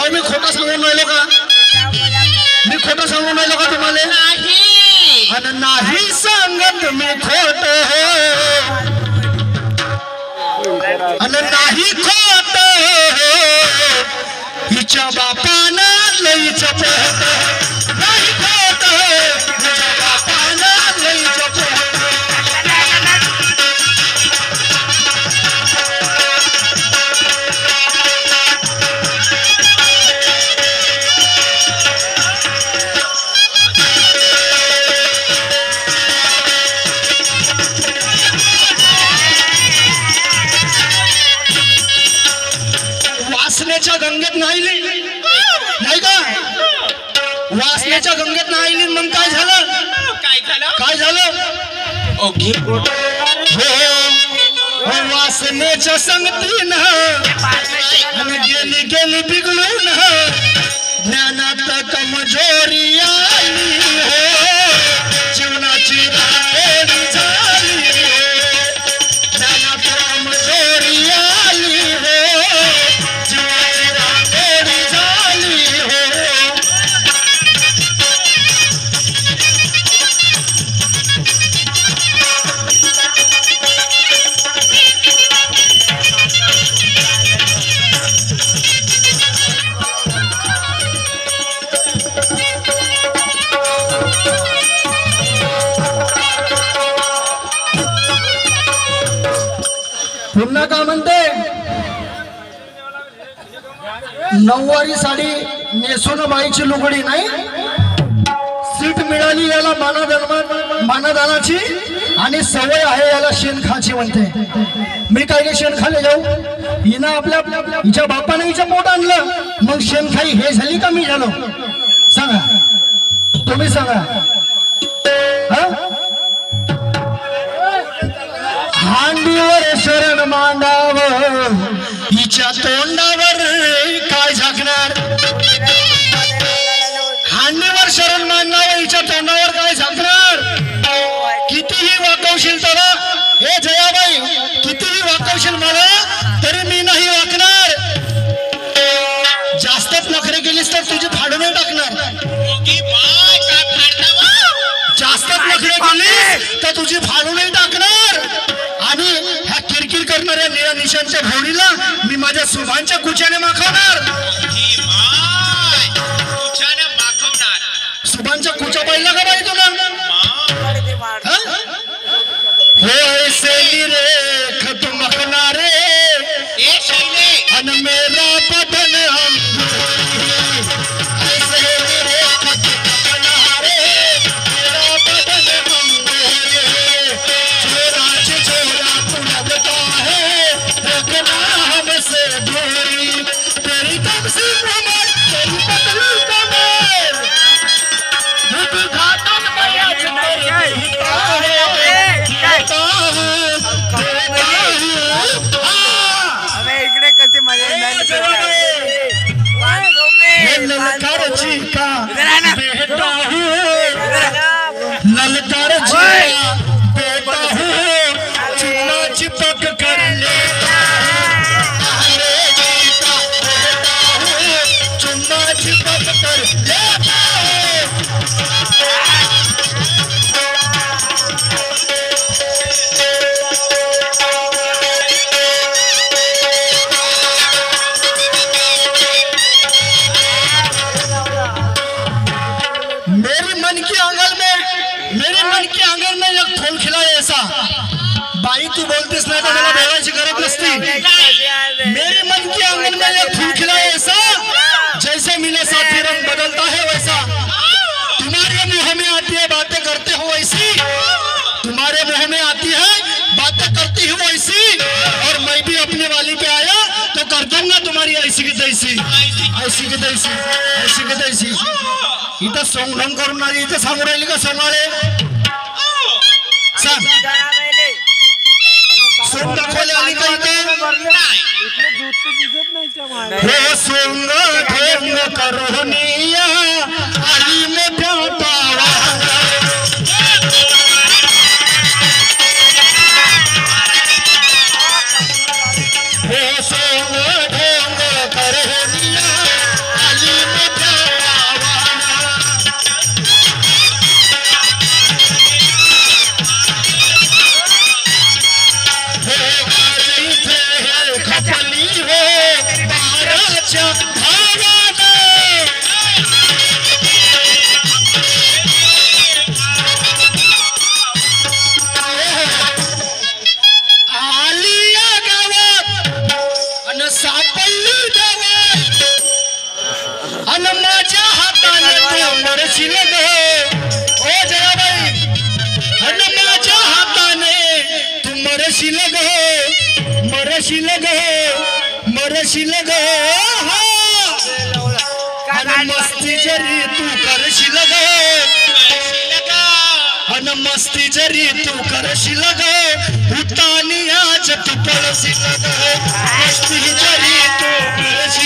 काय मी खोटा सांगून राहिलो का? मी खोटं सांगून राहिलो का तुम्हाला? नाही आणि नाही सांगत मी खोट, आणि नाही खोट हिच्या बापानं लई जपत, नाही खोट हिच्या बापानं लई जपत. वासनेच्या गंगेत नाही का? वासनेच्या गंगेत नाही मग काय झालं? काय झालं? हो वासनेच्या संगतीनं गेली गेली बिघडून ज्ञानात कमजोरी आली हो, जीवनाची रांगोळी झाली, ज्ञानात कमजोरी आली हो, जीवनाची रांगोळी झाली हो. पुन्हा का म्हणते? नऊवारी साडी नेसून बाईची लुगडी नाही, सीट मिळाली याला मानादानाची आणि सवय आहे याला शेणखाची म्हणते. मी काय नाही शेण खाले जाऊ, हिनं आपल्या हिच्या बापाने हिचं पोट आणलं, मग शेणखाई हे झाली का मी झालो? सांगा तुम्ही सांगा. हांडीवर शरण मांडाव हिच्या तोंडावर काय झाकणार? हांडीवर शरण मांडावं हिच्या तोंडावर काय झाकणार? कितीही वाकवशील तर, हे जयाबाई कितीही वाकवशील मला तरी मी नाही वाकणार. जास्तच नखरे केलीस तर तुझी फाडून टाकणार. जास्तच नखरे केलीस तर तुझी फाडून टाकणार. आणि ह्या किरकिर करणाऱ्या निळ्या निशांच्या भोवडीला मी माझ्या सुभांच्या कुच्याने माखवणार. सुभांच्या कुचा पाहिला का बाई तुला? ऐसे निरेख तुम मखनारे अन मेरा बदन हम ललकार जी का बेटा हूँ, ललकार जी का बेटा हूँ, चुना चिपक कर लेता हरे जी का बेटा हूँ, चुना चिपक कर लेता बाई. तू बोलतेस नाही तर मला बोलायची गरज नसती. मेरे मन के आंगन में एक फूल खिला ऐसा, जैसे मिले साथी रंग बदलता है वैसा. तुम्हारे मुंह में आती है बातें करते हो वैसी, तुम्हारे मुंह में आती है बातें करती हो वैसी, और मैं भी अपने वाली पे आया तो कर दूंगा तुम्हारी ऐसी की तैसी, ऐसी की तैसी, ऐसी की तैसी. इथं सोंग ढंग करून आली, इथं सांगू राहिली का सोंगाळे? सांग सोंग दाखवले आली का इथं? हो सोंग ढोंग करोनिया आली मोठ्या पावा. हो सोंग ढोंग करोनिया माझ्या भावानं आली या गावात अन सापडली गावात अन माझ्या हाताने तू मरशील ग ओ जयाबाई अन माझ्या हाताने तू मरशील ग मरशील ग मरशील ग अन मस्ती जरी तू करशील ग अन मस्ती जरी तू करशील ग उतानी आज तू पळशील ग मस्ती जरी तू करशील